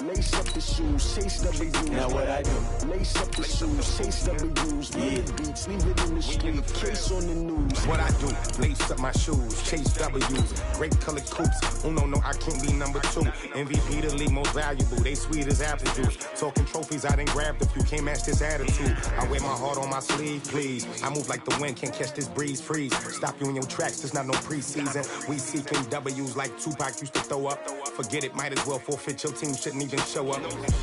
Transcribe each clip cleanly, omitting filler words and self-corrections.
Lace up the shoes, chase W's. Now what I do? Lace up the shoes, chase W's. Yeah. Beats, leave it in the street, case on the news. What I do? Lace up my shoes, chase W's. Great colored coops. Oh no, I can't be number 2. MVP the league most valuable. They sweet as apple juice. Talking trophies, I done grabbed a few. Can't match this attitude. I wear my heart on my sleeve, please. I move like the wind, can't catch this breeze. Freeze. Stop you in your tracks. There's not no preseason. We seeking W's like Tupac used to throw up. Forget it, might as well forfeit. Your team shouldn't even show up.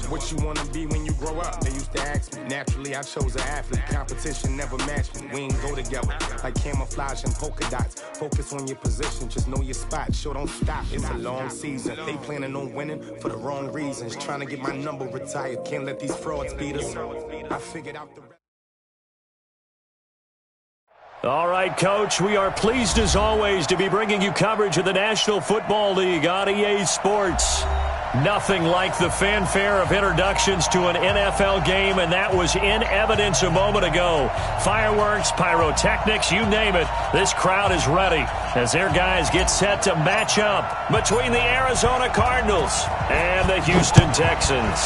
What you wanna be when you grow up? They used to ask me. Naturally, I chose an athlete. Competition never matched me. We ain't go together like camouflage and polka dots. Focus on your position, just know your spot. Sure, don't stop. It's a long season. They planning on winning for the wrong reasons. Trying to get my number retired. Can't let these frauds beat us. I figured out the. All right, Coach, we are pleased as always to be bringing you coverage of the National Football League on EA Sports. Nothing like the fanfare of introductions to an NFL game, and that was in evidence a moment ago. Fireworks, pyrotechnics, you name it. This crowd is ready as their guys get set to match up between the Arizona Cardinals and the Houston Texans.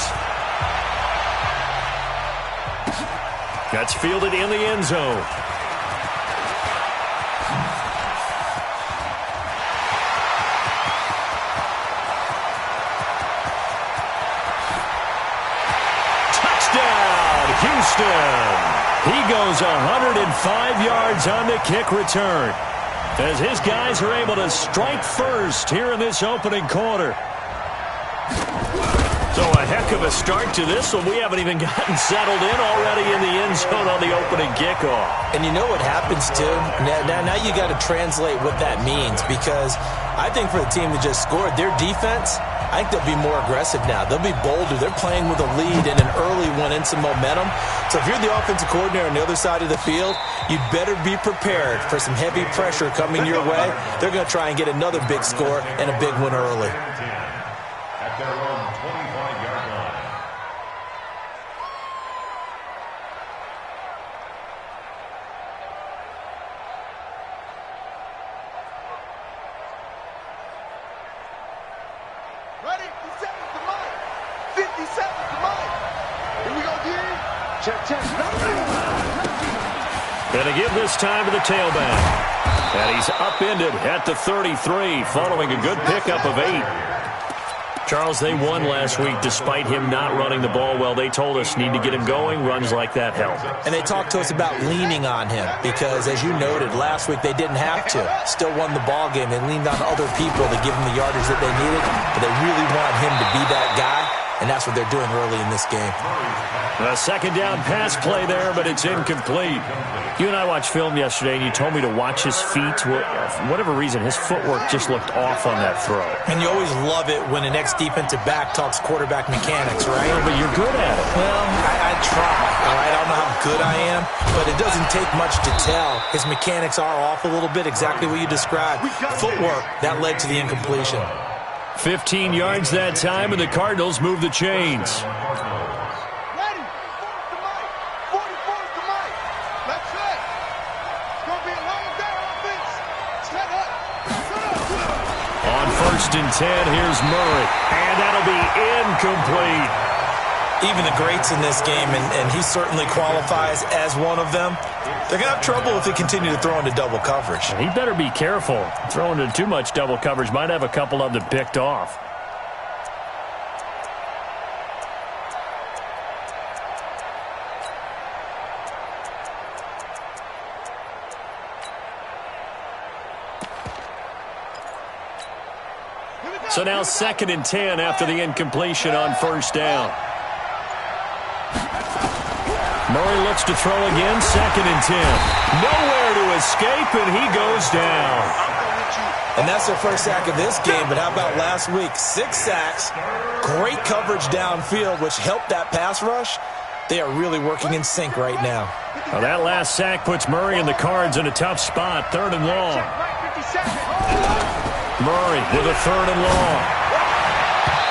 That's fielded in the end zone. Houston. He goes 105 yards on the kick return as his guys are able to strike first here in this opening quarter. So a heck of a start to this one. We haven't even gotten settled in already in the end zone on the opening kickoff. And you know what happens, too? Now you got to translate what that means, because I think for the team that just scored, their defense, I think they'll be more aggressive now. They'll be bolder. They're playing with a lead and an early one and some momentum. So if you're the offensive coordinator on the other side of the field, you'd better be prepared for some heavy pressure coming your way. They're going to try and get another big score and a big one early. At their own 25-yard line. Ready? 50 seconds to mine. 50 seconds to mine. Here we go, D. Check. Going to give this time to the tailback. And he's upended at the 33 following a good pickup of 8. Charles, they won last week despite him not running the ball well. They told us need to get him going. Runs like that help. And they talked to us about leaning on him because, as you noted, last week they didn't have to. Still won the ball game. They leaned on other people to give him the yardage that they needed, but they really want him to be that guy, and that's what they're doing early in this game. A second down pass play there, but it's incomplete. You and I watched film yesterday, and you told me to watch his feet. For whatever reason, his footwork just looked off on that throw. And you always love it when an ex-defensive back talks quarterback mechanics, right? Yeah, but you're good at it. Well, I try, all right? I don't know how good I am, but it doesn't take much to tell. His mechanics are off a little bit, exactly what you described. Footwork, that led to the incompletion. 15 yards that time, and the Cardinals move the chains. First and 10, here's Murray, and that'll be incomplete. Even the greats in this game, and he certainly qualifies as one of them, they're going to have trouble if they continue to throw into double coverage. He better be careful. Throwing into too much double coverage might have a couple of them picked off. So now 2nd and 10 after the incompletion on first down. Murray looks to throw again, 2nd and 10. Nowhere to escape, and he goes down. And that's their first sack of this game, but how about last week? 6 sacks, great coverage downfield, which helped that pass rush. They are really working in sync right now. Well, that last sack puts Murray and the Cards in a tough spot, 3rd and long. Murray with a 3rd and long.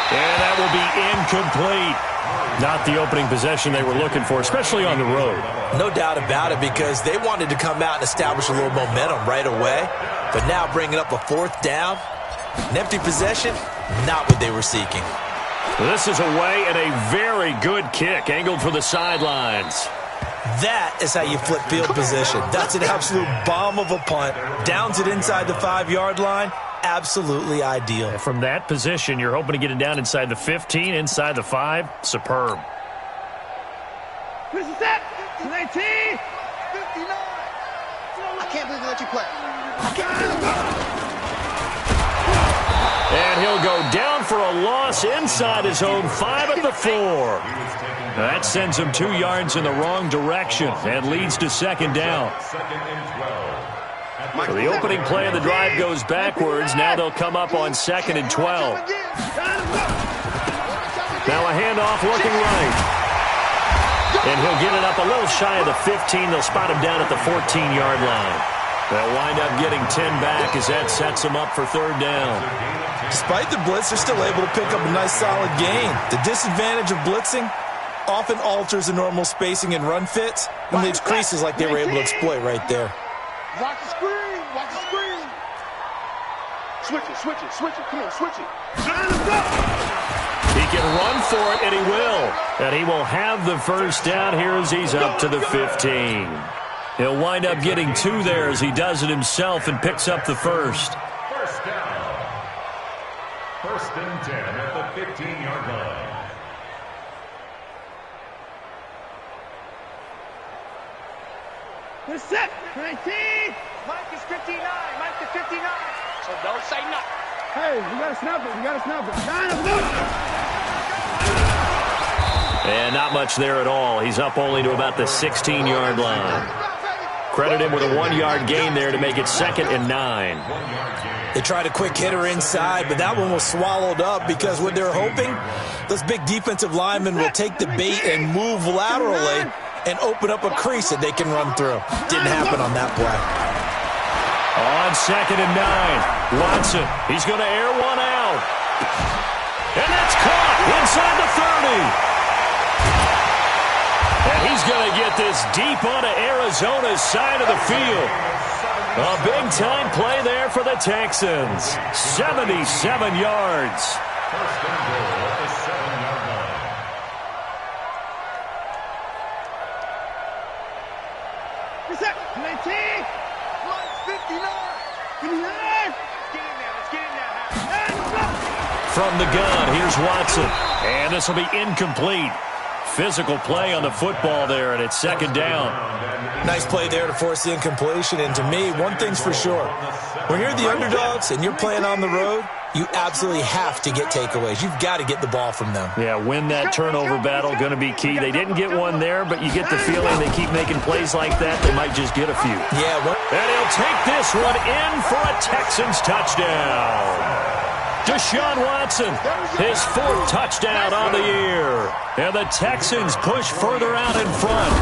And that will be incomplete. Not the opening possession they were looking for, especially on the road. No doubt about it, because they wanted to come out and establish a little momentum right away. But now bringing up a 4th down, an empty possession, not what they were seeking. This is away and a very good kick angled for the sidelines. That is how you flip field position. That's an absolute bomb of a punt. Downs it inside the 5-yard line. Absolutely ideal. And from that position, you're hoping to get it down inside the 15, inside the 5. Superb. This is it. 19. 59. I can't believe they let you play. And he'll go down for a loss inside his own 5 at the 4. That sends him 2 yards in the wrong direction and leads to second down. So the opening play of the drive goes backwards. Now they'll come up on 2nd and 12. Now a handoff looking right. And he'll get it up a little shy of the 15. They'll spot him down at the 14-yard line. They'll wind up getting 10 back as that sets them up for 3rd down. Despite the blitz, they're still able to pick up a nice solid gain. The disadvantage of blitzing often alters the normal spacing and run fits and leaves creases like they were able to exploit right there. Watch the screen. Watch the screen. Switch it, switch it, switch it. Come on, switch it. He can run for it, and he will. And he will have the 1st down here as he's up to the 15. He'll wind up getting 2 there as he does it himself and picks up the 1st. 1st down. 1st and 10 at the 15-yard line. We're set. 19. Mike is 59. Mike is 59. So don't say nothing. Hey, we got to snap it. We got to snap it. And not much there at all. He's up only to about the 16-yard line. Credit him with a 1-yard gain there to make it 2nd and 9. They tried a quick hitter inside, but that one was swallowed up because what they're hoping, those big defensive linemen will take the bait and move laterally and open up a crease that they can run through. Didn't happen on that play. On 2nd and 9, Watson. He's going to air one out. And that's caught inside the 30. And he's going to get this deep onto Arizona's side of the field. A big-time play there for the Texans. 77 yards. 1st and goal at the 7-yard line. We're set. 19. Mike's 59. 59. Get in there. Let's get in there. From the gun, here's Watson. And this will be incomplete. Physical play on the football there, and it's 2nd down. Nice play there to force the incompletion. And to me, one thing's for sure. When you're the underdogs and you're playing on the road, you absolutely have to get takeaways. You've got to get the ball from them. Yeah, win that turnover battle, going to be key. They didn't get one there, but you get the feeling they keep making plays like that, they might just get a few. Yeah. And he'll take this one in for a Texans touchdown. Deshaun Watson, his 4th touchdown on the year. And the Texans push further out in front.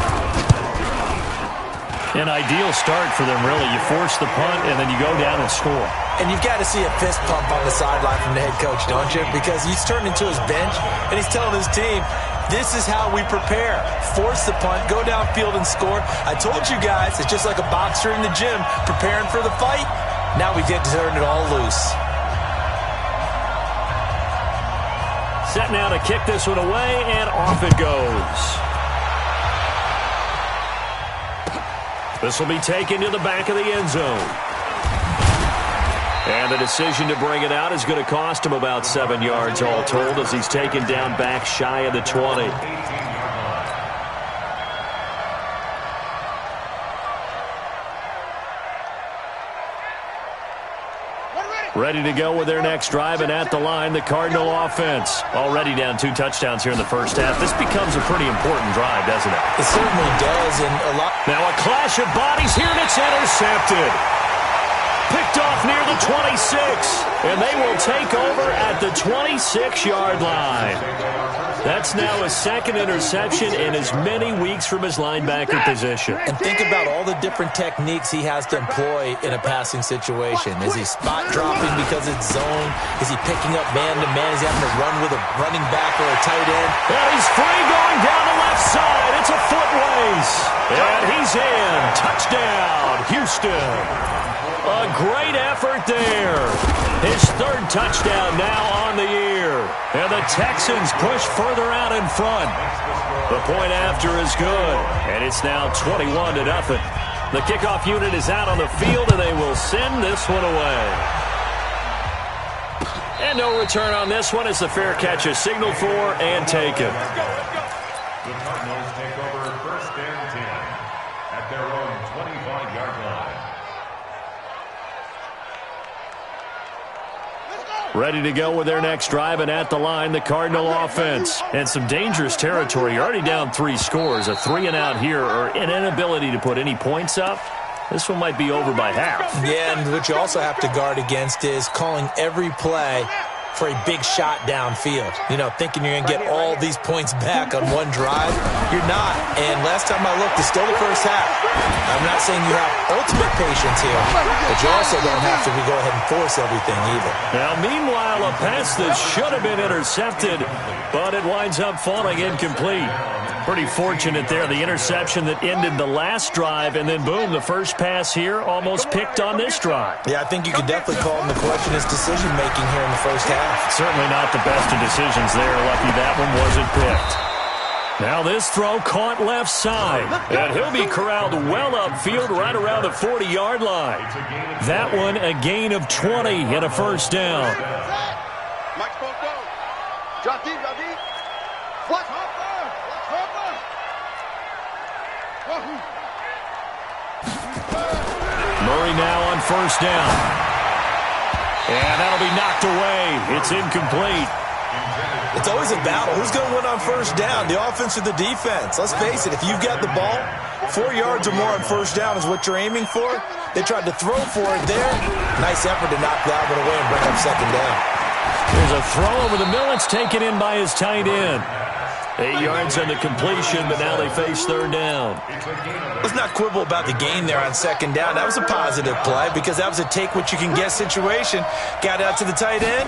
An ideal start for them, really. You force the punt, and then you go down and score. And you've got to see a fist pump on the sideline from the head coach, don't you? Because he's turned into his bench, and he's telling his team, this is how we prepare. Force the punt, go downfield and score. I told you guys, it's just like a boxer in the gym preparing for the fight. Now we get to turn it all loose. Set now to kick this one away, and off it goes. This will be taken to the back of the end zone. And the decision to bring it out is going to cost him about 7 yards all told as he's taken down back shy of the 20. Ready to go with their next drive, and at the line, the Cardinal offense. Already down 2 touchdowns here in the first half. This becomes a pretty important drive, doesn't it? It certainly does, and a lot. Now a clash of bodies here, and it's intercepted. Picked off near the 26, and they will take over at the 26-yard line. That's now his 2nd interception in as many weeks from his linebacker position. And think about all the different techniques he has to employ in a passing situation. Is he spot dropping because it's zone? Is he picking up man-to-man? Is he having to run with a running back or a tight end? And he's free going down the left side. It's a foot race. And he's in. Touchdown, Houston. A great effort there. His third touchdown now on the year. And the Texans push further out in front. The point after is good. And it's now 21-0. The kickoff unit is out on the field, and they will send this one away. And no return on this one as the fair catch is signaled for and taken. The Cardinals take over 1st and 10 at their own 25-yard line. Ready to go with their next drive, and at the line, the Cardinal offense. And some dangerous territory. You're already down 3 scores. A 3-and-out here, or an inability to put any points up. This one might be over by half. Yeah, and what you also have to guard against is calling every play for a big shot downfield. You know, thinking you're going to get all these points back on one drive. You're not. And last time I looked, it's still the first half. I'm not saying you have ultimate patience here, but you also don't have to go ahead and force everything either. Now, meanwhile, a pass that should have been intercepted, but it winds up falling incomplete. Pretty fortunate there, the interception that ended the last drive, and then boom, the first pass here almost picked on this drive. Yeah, I think you could definitely call him the question is decision-making here in the first half. Certainly not the best of decisions there. Lucky that one wasn't picked. Now this throw caught left side, and he'll be corralled well upfield right around the 40-yard line. That one a gain of 20 and a first down. Max Poco. Drop deep, drop deep. Flex hopper. Murray now on first down. And that'll be knocked away. It's incomplete. It's always a battle. Who's going to win on first down, the offense or the defense? Let's face it, if you've got the ball, 4 yards or more on first down is what you're aiming for. They tried to throw for it there. Nice effort to knock that one away and bring up second down. There's a throw over the middle. It's taken in by his tight end. 8 yards on the completion, but now they face third down. Let's not quibble about the gain there on second down. That was a positive play because that was a take-what-you-can-get situation. Got out to the tight end.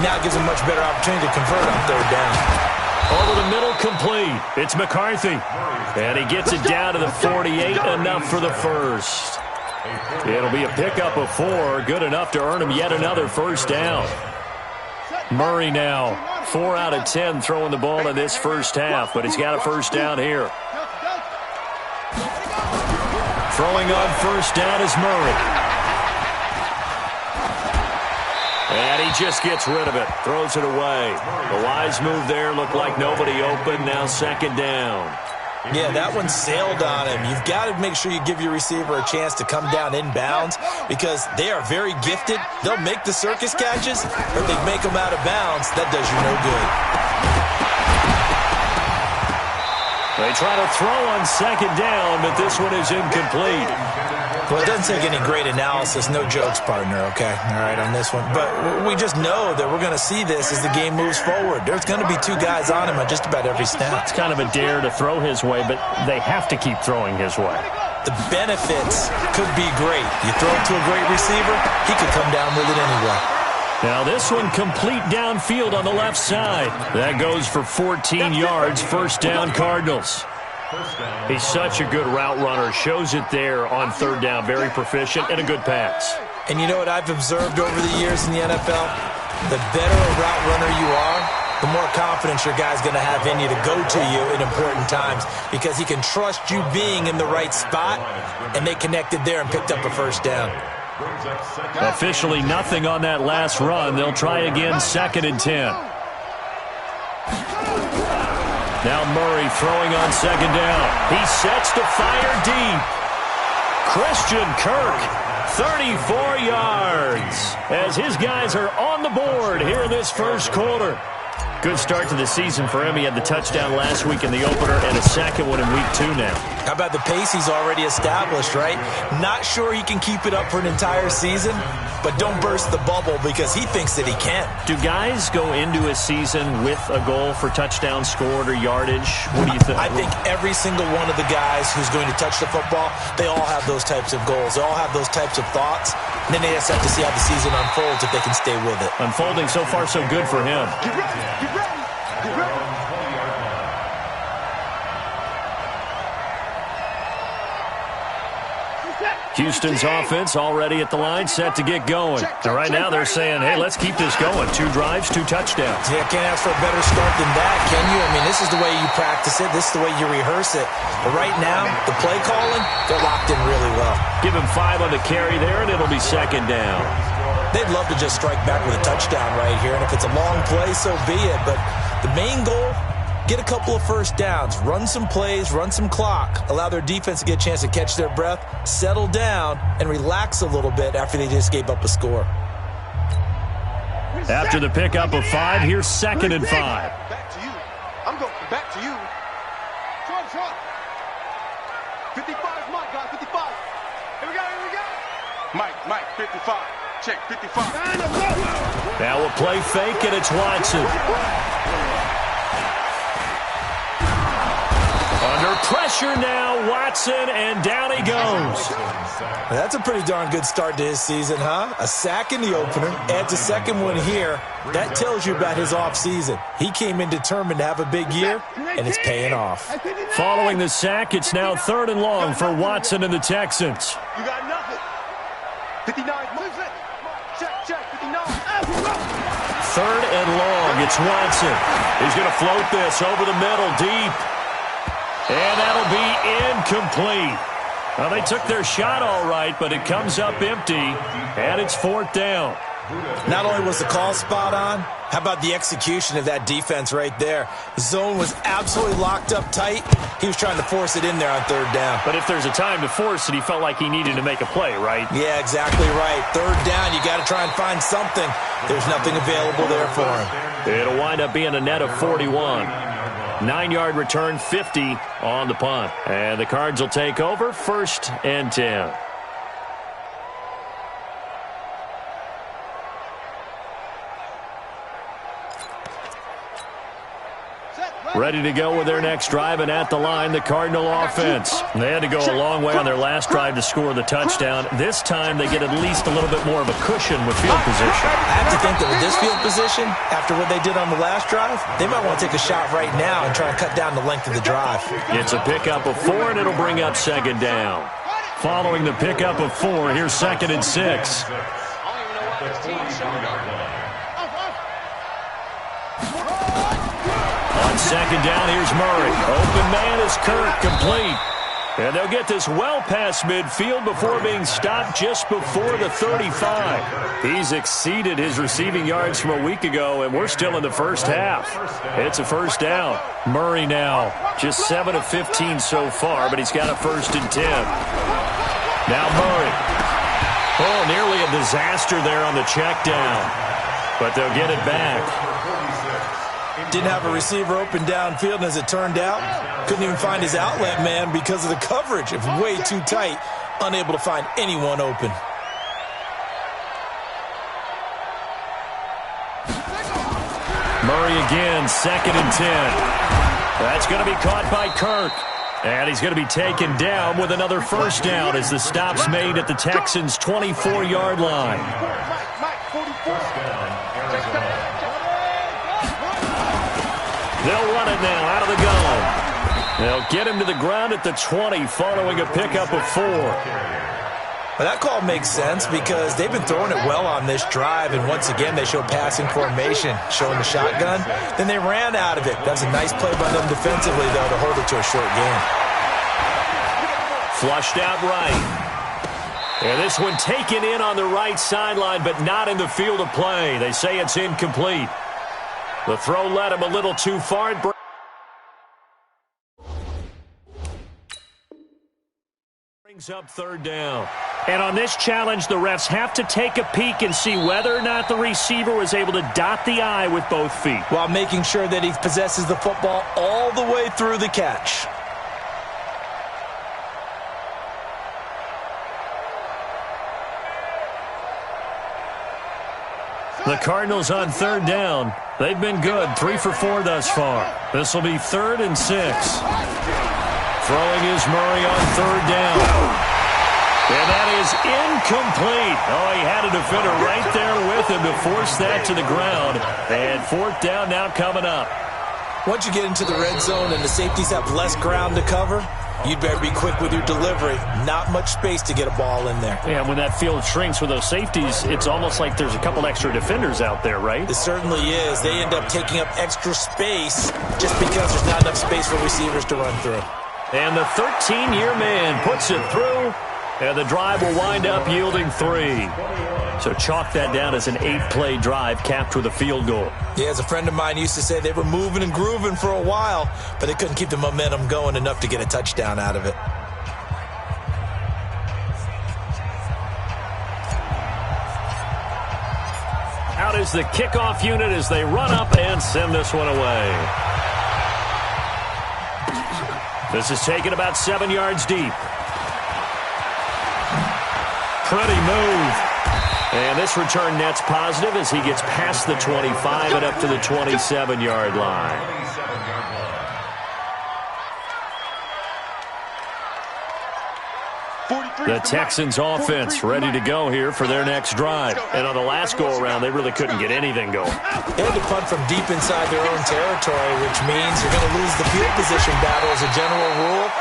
Now it gives him much better opportunity to convert on third down. Over the middle, complete. It's McCarthy. And he gets it down to the 48, enough for the first. It'll be a pickup of 4, good enough to earn him yet another first down. Murray now, 4 out of 10 throwing the ball in this first half, but he's got a first down here. Throwing on first down is Murray. And he just gets rid of it, throws it away. The wise move there, looked like nobody open, now second down. Yeah, that one sailed on him. You've got to make sure you give your receiver a chance to come down inbounds because they are very gifted. They'll make the circus catches, but they make them out of bounds. That does you no good. They try to throw on second down, but this one is incomplete. Well, it doesn't take any great analysis. No jokes, partner, okay? All right, on this one. But we just know that we're going to see this as the game moves forward. There's going to be 2 guys on him on just about every snap. It's kind of a dare to throw his way, but they have to keep throwing his way. The benefits could be great. You throw it to a great receiver, he could come down with it anyway. Now this one complete downfield on the left side. That goes for 14 yards, first down Cardinals. He's such a good route runner. Shows it there on third down. Very proficient and a good pass. And you know what I've observed over the years in the NFL? The better a route runner you are, the more confidence your guy's going to have in you to go to you in important times because he can trust you being in the right spot, and they connected there and picked up a first down. Officially nothing on that last run. They'll try again, second and 10. Now Murray throwing on second down. He sets to fire deep. Christian Kirk, 34 yards, as his guys are on the board here in this first quarter. Good start to the season for him. He had the touchdown last week in the opener and a second one in week 2 now. How about the pace he's already established, right? Not sure he can keep it up for an entire season, but don't burst the bubble because he thinks that he can. Do guys go into a season with a goal for touchdown scored or yardage? What do you think? I think every single one of the guys who's going to touch the football, they all have those types of goals. They all have those types of thoughts. And then they just have to see how the season unfolds if they can stay with it. Unfolding so far so good for him. Get ready, get ready, get ready. Set. Houston's offense already at the line, set to get going. And right now they're saying, hey, let's keep this going. 2 drives, 2 touchdowns. Yeah, can't ask for a better start than that, can you? I mean, this is the way you practice it. This is the way you rehearse it. But right now, the play calling, they're locked in really well. Give him 5 on the carry there, and it'll be 2nd down. They'd love to just strike back with a touchdown right here. And if it's a long play, so be it. But the main goal, get a couple of first downs, run some plays, run some clock, allow their defense to get a chance to catch their breath, settle down, and relax a little bit after they just gave up a score. After the pickup of 5, here's 2nd and 5. Back to you. I'm going back to you. Try. 55 is Mike, guys. 55. Here we go. Mike, 55. Check, 55. Now we'll play fake, and it's Watson. Under pressure now, Watson, and down he goes. That's a pretty darn good start to his season, huh? A sack in the opener, adds a second one here. That tells you about his offseason. He came in determined to have a big year, and it's paying off. Following the sack, it's now 3rd and long for Watson and the Texans. You got nothing. 59, move it. Check, 59. 3rd and long, it's Watson. He's going to float this over the middle, deep. And that'll be incomplete. Well, they took their shot all right, but it comes up empty, and it's 4th down. Not only was the call spot on, how about the execution of that defense right there? The zone was absolutely locked up tight. He was trying to force it in there on 3rd down. But if there's a time to force it, he felt like he needed to make a play, right? Yeah, exactly right. 3rd down, you got to try and find something. There's nothing available there for him. It'll wind up being a net of 41. 9-yard return, 50 on the punt. And the Cards will take over, 1st and 10. Ready to go with their next drive, and at the line, the Cardinal offense. They had to go a long way on their last drive to score the touchdown. This time, they get at least a little bit more of a cushion with field position. I have to think that with this field position, after what they did on the last drive, they might want to take a shot right now and try and cut down the length of the drive. It's a pickup of 4, and it'll bring up 2nd down. Following the pickup of 4, here's 2nd and 6. On 2nd down, here's Murray. Open man is Kirk, complete. And they'll get this well past midfield before being stopped just before the 35. He's exceeded his receiving yards from a week ago, and we're still in the first half. It's a 1st down. Murray now, just 7 of 15 so far, but he's got a 1st and 10. Now Murray. Oh, nearly a disaster there on the check down, but they'll get it back. Didn't have a receiver open downfield, and as it turned out, couldn't even find his outlet man because of the coverage. It was way too tight, unable to find anyone open. Murray again, 2nd and 10. That's going to be caught by Kirk. And he's going to be taken down with another 1st down as the stop's made at the Texans' 24-yard line. They'll run it now out of the gun. They'll get him to the ground at the 20 following a pickup of 4. Well, that call makes sense because they've been throwing it well on this drive, and once again they show passing formation, showing the shotgun. Then they ran out of it. That was a nice play by them defensively, though, to hold it to a short game. Flushed out right. And this one taken in on the right sideline, but not in the field of play. They say it's incomplete. The throw led him a little too far. It brings up 3rd down. And on this challenge, the refs have to take a peek and see whether or not the receiver was able to dot the I with both feet, while making sure that he possesses the football all the way through the catch. The Cardinals on 3rd down. They've been good, 3 for 4 thus far. This will be 3rd and 6. Throwing is Murray on 3rd down. And that is incomplete. Oh, he had a defender right there with him to force that to the ground. And 4th down now coming up. Once you get into the red zone and the safeties have less ground to cover, you'd better be quick with your delivery. Not much space to get a ball in there. Yeah, when that field shrinks with those safeties, it's almost like there's a couple extra defenders out there, right? It certainly is. They end up taking up extra space just because there's not enough space for receivers to run through. And the 13-year man puts it through, and the drive will wind up yielding 3. So chalk that down as an 8-play drive capped with a field goal. Yeah, as a friend of mine used to say, they were moving and grooving for a while, but they couldn't keep the momentum going enough to get a touchdown out of it. Out is the kickoff unit as they run up and send this one away. This is taken about 7 yards deep. Pretty move. And this return net's positive as he gets past the 25 and up to the 27-yard line. The Texans offense ready to go here for their next drive. And on the last go-around, they really couldn't get anything going. They had to punt from deep inside their own territory, which means you're going to lose the field position battle as a general rule.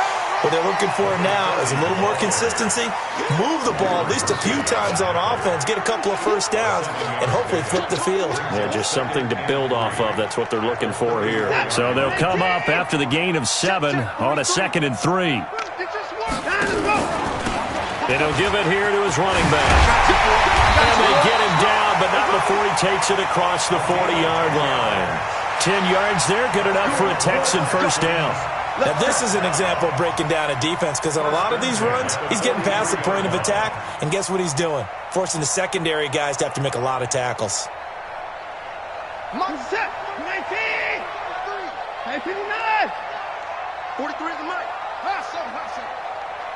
What they're looking for now is a little more consistency, move the ball at least a few times on offense, get a couple of first downs, and hopefully flip the field. Yeah, just something to build off of. That's what they're looking for here. So they'll come up after the gain of 7 on a 2nd and 3. And he'll give it here to his running back. And they get him down, but not before he takes it across the 40-yard line. 10 yards there, good enough for a Texan first down. Now, this is an example of breaking down a defense because on a lot of these runs, he's getting past the point of attack, and guess what he's doing? Forcing the secondary guys to have to make a lot of tackles. 43 is the mic.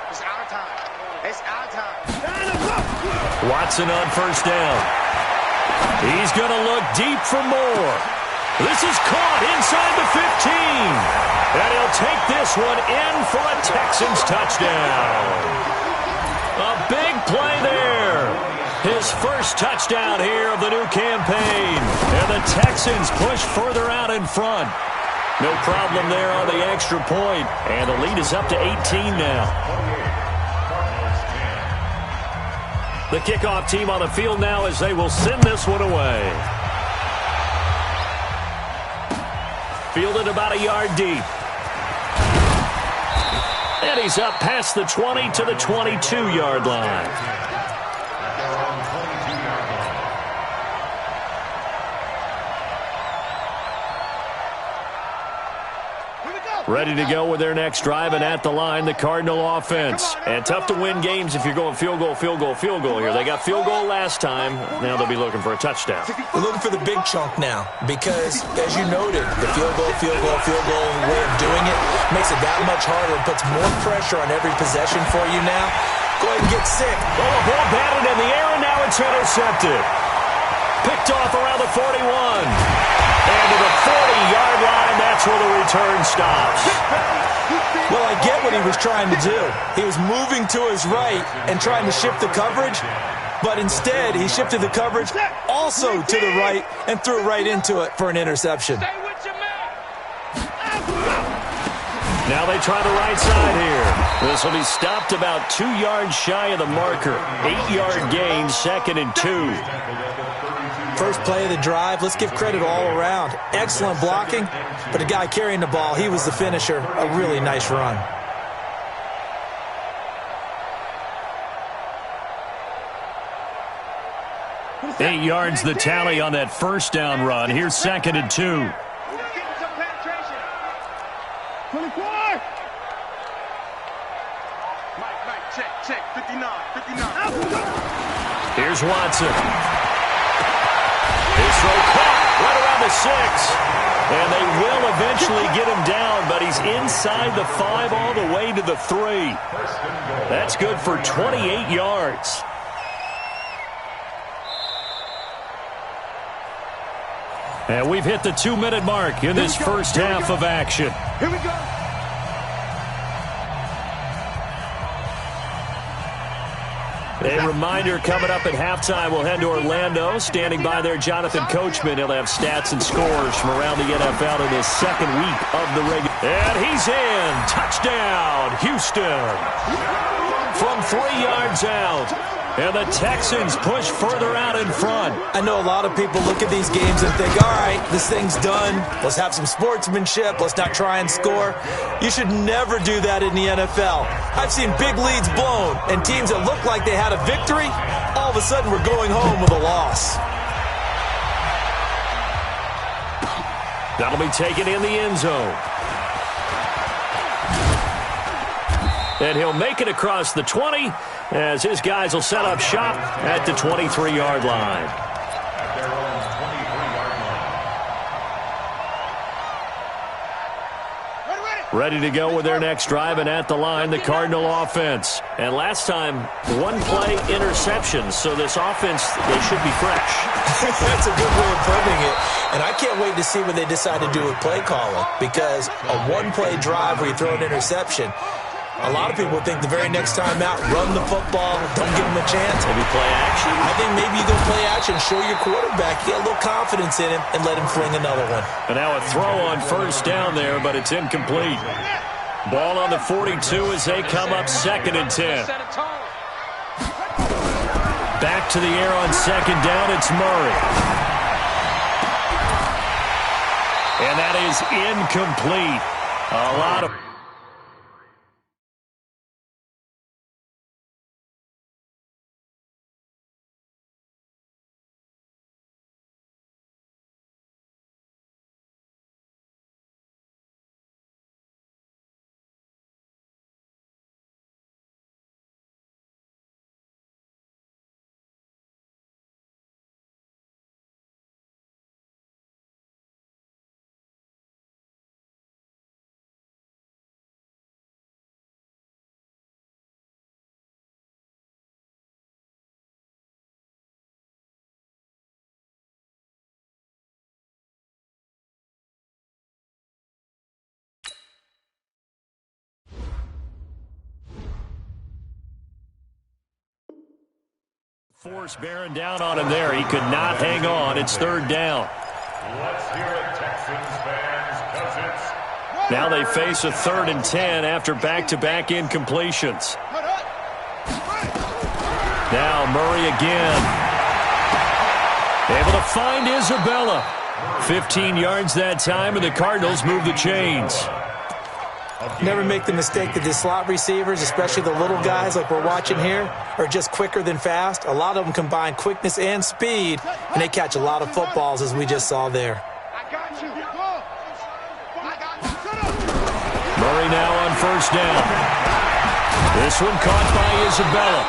It's out of time. It's out of time. Watson on first down. He's going to look deep for more. This is caught inside the 15. And he'll take this one in for a Texans touchdown. A big play there. His first touchdown here of the new campaign. And the Texans push further out in front. No problem there on the extra point. And the lead is up to 18 now. The kickoff team on the field now as they will send this one away. Fielded about a yard deep. And he's up past the 20 to the 22-yard line. Ready to go with their next drive, and at the line, the Cardinal offense. And tough to win games if you're going field goal, field goal, field goal here. They got field goal last time. Now they'll be looking for a touchdown. They're looking for the big chunk now because, as you noted, the field goal way of doing it makes it that much harder. It puts more pressure on every possession for you now. Go ahead and get sick. Oh, the ball batted in the air, and now it's intercepted. Picked off around the 41. And to the 40-yard line, that's where the return stops. Well, I get what he was trying to do. He was moving to his right and trying to shift the coverage, but instead he shifted the coverage also to the right and threw right into it for an interception. Now they try the right side here. This will be stopped about 2 yards shy of the marker. 8-yard gain, 2nd and 2. First play of the drive, let's give credit all around. Excellent blocking, but the guy carrying the ball, he was the finisher. A really nice run. Eight yards the tally on that first down run. Here's 2nd and 2. 24. Mike, check, 59. Here's Watson. His throw caught right around the 6. And they will eventually get him down, but he's inside the 5 all the way to the 3. That's good for 28 yards. And we've hit the 2-minute mark in this first half of action. Here we go. A reminder coming up at halftime, we'll head to Orlando. Standing by there, Jonathan Coachman. He'll have stats and scores from around the NFL in his second week of the regular. And he's in. Touchdown, Houston. From 3 yards out. And the Texans push further out in front. I know a lot of people look at these games and think, all right, this thing's done. Let's have some sportsmanship. Let's not try and score. You should never do that in the NFL. I've seen big leads blown, and teams that look like they had a victory, all of a sudden we're going home with a loss. That'll be taken in the end zone. And he'll make it across the 20 as his guys will set up shop at the 23-yard line. At their own 23-yard line. Ready to go with their next drive, and at the line, the Cardinal offense. And last time, one-play interceptions, so this offense, they should be fresh. That's a good way of putting it. And I can't wait to see what they decide to do with play calling, because a one-play drive where you throw an interception, a lot of people think the very next time out, run the football, don't give them a chance. Maybe play action? I think maybe you go play action, show your quarterback, get a little confidence in him, and let him fling another one. And now a throw on first down there, but it's incomplete. Ball on the 42 as they come up 2nd and 10. Back to the air on 2nd down, it's Murray. And that is incomplete. A lot of... Force bearing down on him there. He could not hang on. It's 3rd down. Let's hear it, Texans fans, because it's... Now they face a 3rd and 10 after back-to-back incompletions. Now Murray again. Able to find Isabella. 15 yards that time, and the Cardinals move the chains. Never make the mistake that the slot receivers, especially the little guys like we're watching here, are just quicker than fast. A lot of them combine quickness and speed, and they catch a lot of footballs, as we just saw there. Murray now on first down. This one caught by Isabella.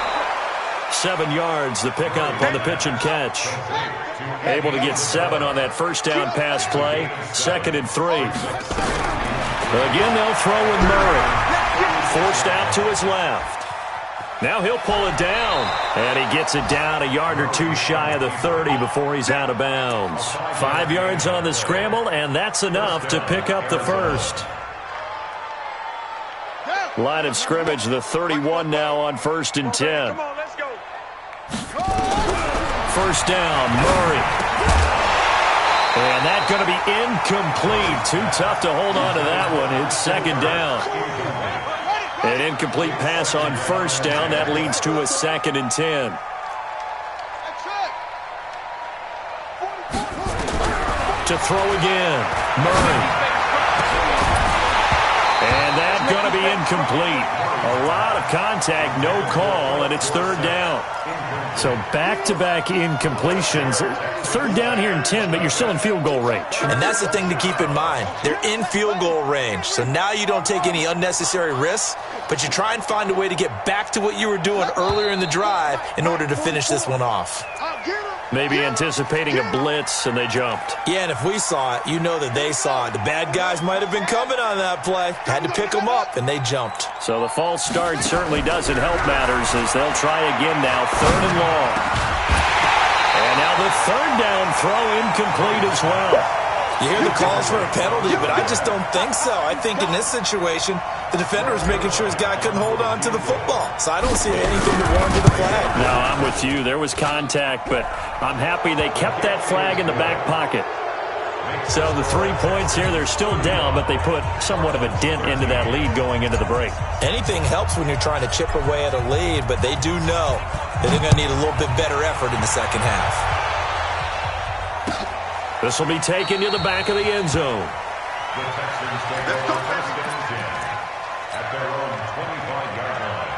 7 yards, the pickup on the pitch and catch. Able to get 7 on that first down pass play. 2nd and 3. Again, they'll throw with Murray. Forced out to his left. Now he'll pull it down. And he gets it down a yard or two shy of the 30 before he's out of bounds. 5 yards on the scramble, and that's enough to pick up the first. Line of scrimmage, the 31 now on 1st and 10. First down, Murray. And that's going to be incomplete. Too tough to hold on to that one. It's 2nd down. An incomplete pass on first down. That leads to a 2nd and 10. To throw again. Murray. And that's going to be incomplete. A lot of contact, no call, and it's 3rd down. So back-to-back incompletions. 3rd down here in 10, but you're still in field goal range. And that's the thing to keep in mind. They're in field goal range. So now you don't take any unnecessary risks, but you try and find a way to get back to what you were doing earlier in the drive in order to finish this one off. Maybe anticipating a blitz, and they jumped. Yeah, and if we saw it, you know that they saw it. The bad guys might have been coming on that play. Had to pick them up, and they jumped. So the false start certainly doesn't help matters as they'll try again now, 3rd and long. And now the 3rd down throw incomplete as well. You hear the calls for a penalty, but I just don't think so. I think in this situation, the defender was making sure his guy couldn't hold on to the football. So I don't see anything to warrant the flag. No, I'm with you. There was contact, but I'm happy they kept that flag in the back pocket. So the 3 points here, they're still down, but they put somewhat of a dent into that lead going into the break. Anything helps when you're trying to chip away at a lead, but they do know that they're going to need a little bit better effort in the second half. This will be taken to the back of the end zone. The Texans take over first and 10 at their own 25-yard line.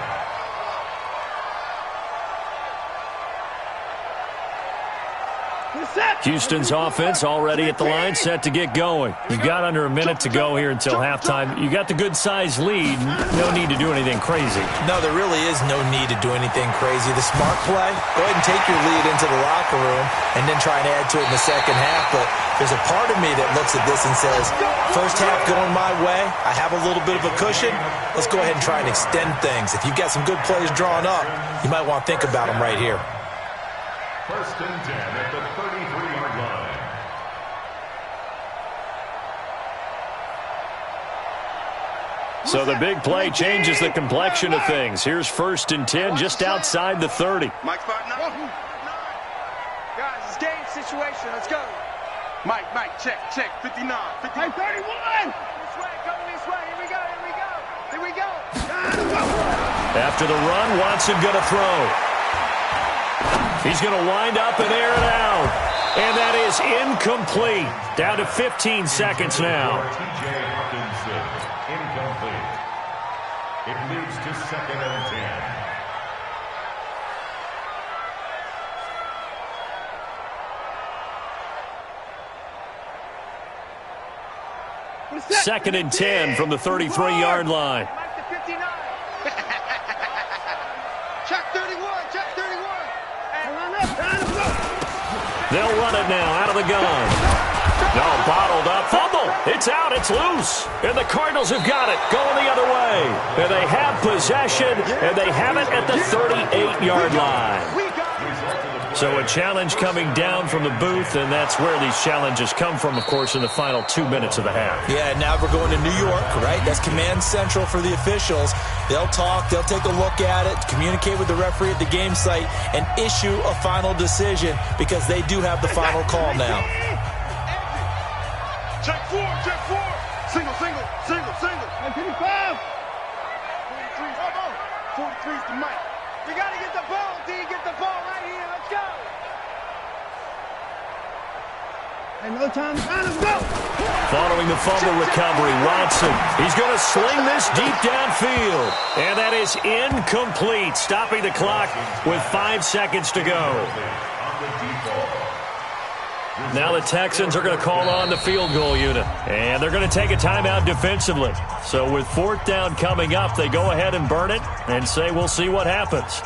Houston's offense already at the line, set to get going. You've got under a minute to go here until halftime. You got the good-sized lead. No need to do anything crazy. No, there really is no need to do anything crazy. The smart play, go ahead and take your lead into the locker room and then try and add to it in the second half. But there's a part of me that looks at this and says, first half going my way, I have a little bit of a cushion. Let's go ahead and try and extend things. If you've got some good plays drawn up, you might want to think about them right here. First and 10 at the 33-yard line. So the big play changes the complexion of things. Here's first and 10 just outside the 30. Mike, 5-9. Guys, it's game situation. Let's go. Mike, check. 59. 31. This way, go this way. Here we go. After the run, Watson going to throw. He's going to wind up and air it out. And that is incomplete. Down to 15 seconds now. T.J. Hawkinson, incomplete. It leads to second and 10. Second and 10 from the 33-yard line. They'll run it now out of the gun. No, bottled up. Fumble. It's out. It's loose. And the Cardinals have got it. Going the other way. And they have possession. And they have it at the 38-yard line. So a challenge coming down from the booth, and that's where these challenges come from, of course, in the final 2 minutes of the half. Yeah, now we're going to New York, right? That's command central for the officials. They'll talk, they'll take a look at it, communicate with the referee at the game site, and issue a final decision because they do have the final call now. Check four. Single. 55. 43's the mic. We got to get the ball, D. Get the ball right here. Let's go. And no time to go. Following the fumble recovery, Watson. He's going to sling this deep downfield. And that is incomplete, stopping the clock with 5 seconds to go. Now the Texans are going to call on the field goal unit. And they're going to take a timeout defensively. So with fourth down coming up, they go ahead and burn it and say we'll see what happens.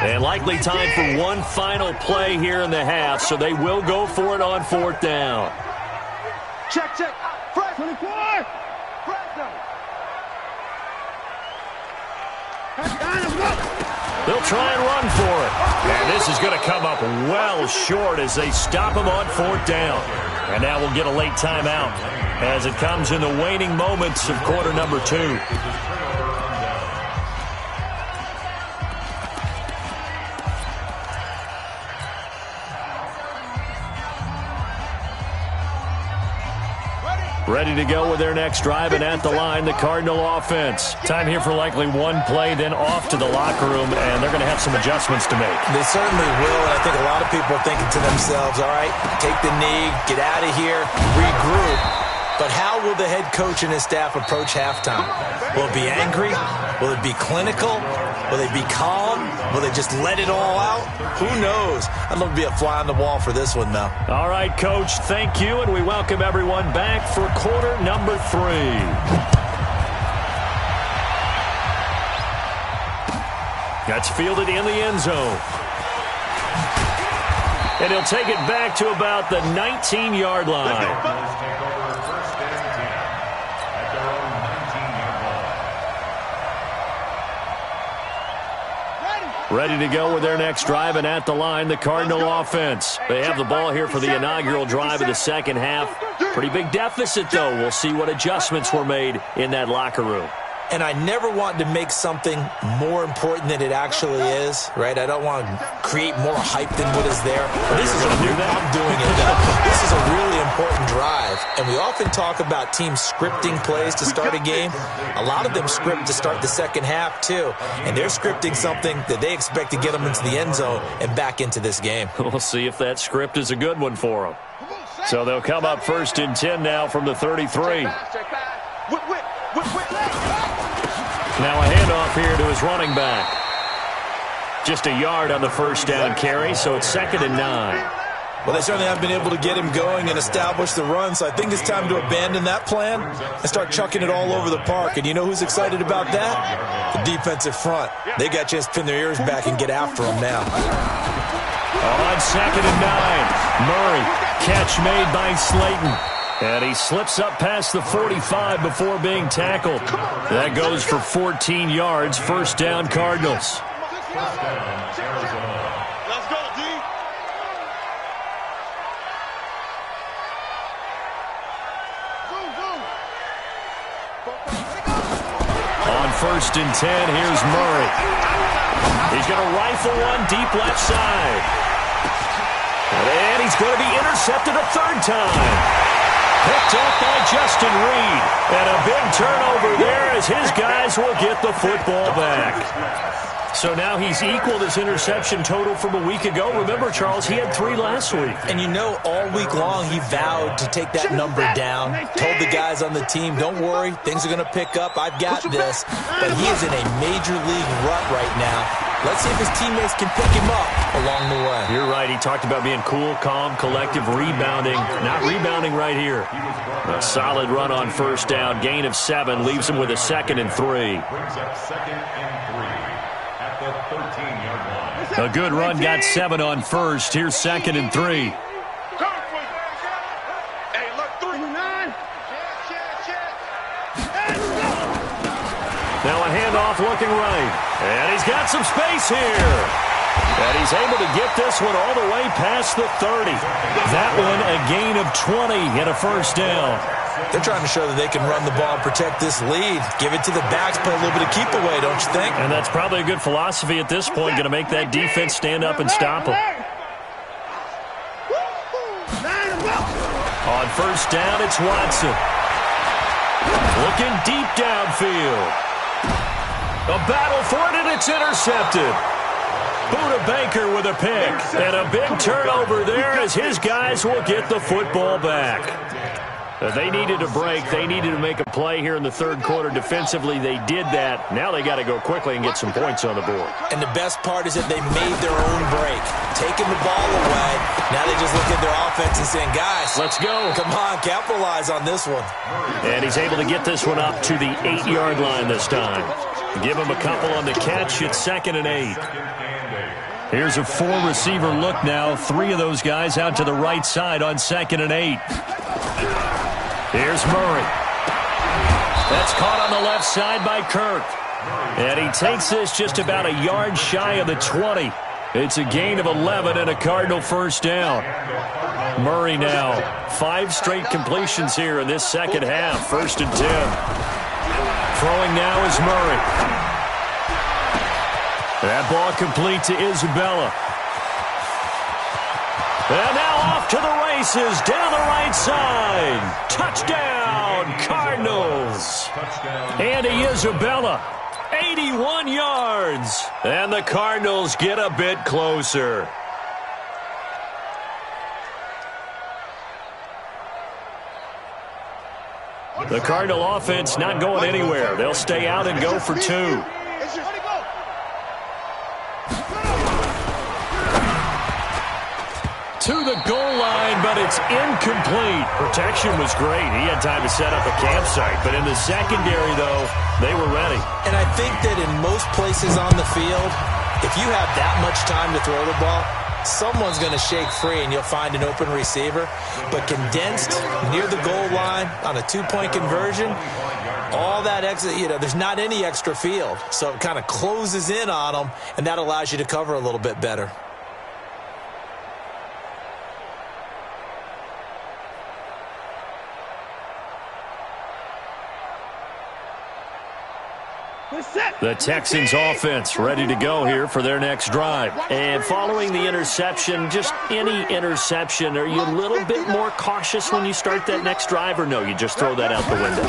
And likely time for one final play here in the half, so they will go for it on fourth down. Check. Press. 24. Press them. They'll try and run for it. And this is going to come up well short as they stop him on fourth down. And now we'll get a late timeout as it comes in the waning moments of quarter number 2. Ready to go with their next drive, and at the line, the Cardinal offense. Time here for likely one play, then off to the locker room, and they're going to have some adjustments to make. They certainly will, and I think a lot of people are thinking to themselves, all right, take the knee, get out of here, regroup. But how will the head coach and his staff approach halftime? Will it be angry? Will it be clinical? Will they be calm? Will they just let it all out? Who knows? I'd love to be a fly on the wall for this one, though. All right, Coach, thank you, and we welcome everyone back for quarter number 3. That's fielded in the end zone. And he'll take it back to about the 19-yard line. Cardinals take over first and 10 at their own 19-yard line. Ready to go with their next drive, and at the line, the Cardinal offense. They have the ball here for the inaugural drive of the second half. Pretty big deficit, though. We'll see what adjustments were made in that locker room. And I never want to make something more important than it actually is, right? I don't want to create more hype than what is there. This is I'm doing it, though. This is a really important drive. And we often talk about teams scripting plays to start a game. A lot of them script to start the second half, too. And they're scripting something that they expect to get them into the end zone and back into this game. We'll see if that script is a good one for them. So they'll come up first and 10 now from the 33. Now a handoff here to his running back. Just a yard on the first down carry, so it's 2nd and 9. Well, they certainly haven't been able to get him going and establish the run, so I think it's time to abandon that plan and start chucking it all over the park. And you know who's excited about that? The defensive front. They got a chance to pin their ears back and get after him now. On 2nd and 9, Murray, catch made by Slayton. And he slips up past the 45 before being tackled. That goes for 14 yards, first down Cardinals. First down, Arizona. Let's go, D. On 1st and 10, here's Murray. He's going to rifle one deep left side. And he's going to be intercepted a 3rd time. Picked off by Justin Reed. And a big turnover there as his guys will get the football back. So now he's equaled his interception total from a week ago. Remember, Charles, he had 3 last week. And you know, all week long he vowed to take that number down. Told the guys on the team, don't worry, things are going to pick up. I've got this. But he is in a major league rut right now. Let's see if his teammates can pick him up along the way. You're right. He talked about being cool, calm, collective, rebounding. Not rebounding right here. A solid run on first down. Gain of 7 leaves him with a 2nd and 3. Brings up 2nd and 3 at the 13-yard line. A good run got 7 on first. Here's 2nd and 3. Hey, look, 3-9. Now a handoff looking right. And he's got some space here. And he's able to get this one all the way past the 30. That one a gain of 20 and a first down. They're trying to show that they can run the ball and protect this lead. Give it to the backs, play a little bit of keep away, don't you think? And that's probably a good philosophy at this point, going to make that defense stand up and stop them. On first down, it's Watson. Looking deep downfield. A battle for it, and it's intercepted. Buda Baker with a pick. And a big turnover there as his guys will get the football back. They needed a break. They needed to make a play here in the 3rd quarter. Defensively, they did that. Now they got to go quickly and get some points on the board. And the best part is that they made their own break. Taking the ball away. Now they just look at their offense and saying, guys, let's go. Come on, capitalize on this one. And he's able to get this one up to the 8-yard line this time. Give him a couple on the catch. It's 2nd and 8. Here's a 4-receiver look now. 3 of those guys out to the right side on 2nd and 8. Here's Murray. That's caught on the left side by Kirk. And he takes this just about a yard shy of the 20. It's a gain of 11 and a Cardinal first down. Murray now. 5 straight completions here in this second half. 1st and 10. Throwing now is Murray. That ball complete to Isabella. And now off to the races, down the right side. Touchdown, Cardinals. Andy Isabella, 81 yards. And the Cardinals get a bit closer. The Cardinal offense not going anywhere. They'll stay out and go for 2. To the goal line, but it's incomplete. Protection was great. He had time to set up a campsite. But in the secondary, though, they were ready. And I think that in most places on the field, If you have that much time to throw the ball, someone's going to shake free and you'll find an open receiver. But condensed near the goal line on a two-point conversion, all that extra, there's not any extra field. So it kind of closes in on them, and that allows you to cover a little bit better. The Texans offense ready to go here for their next drive. And following the interception, just any interception, are you a little bit more cautious when you start that next drive, or no, you just throw that out the window?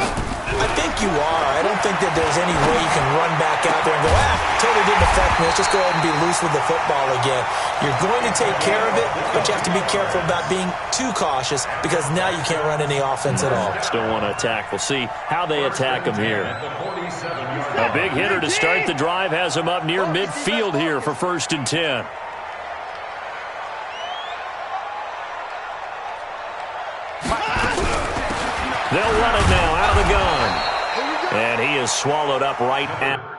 I think you are. I don't think that there's any way you can run back out there and go, totally didn't affect me. Let's just go ahead and be loose with the football again. You're going to take care of it, but you have to be careful about being too cautious because now you can't run any offense at all. Still want to attack. We'll see how they attack them here. A big hitter to start the drive has him up near midfield here for 1st and 10. They'll run it now out of the gun. And he is swallowed up right at...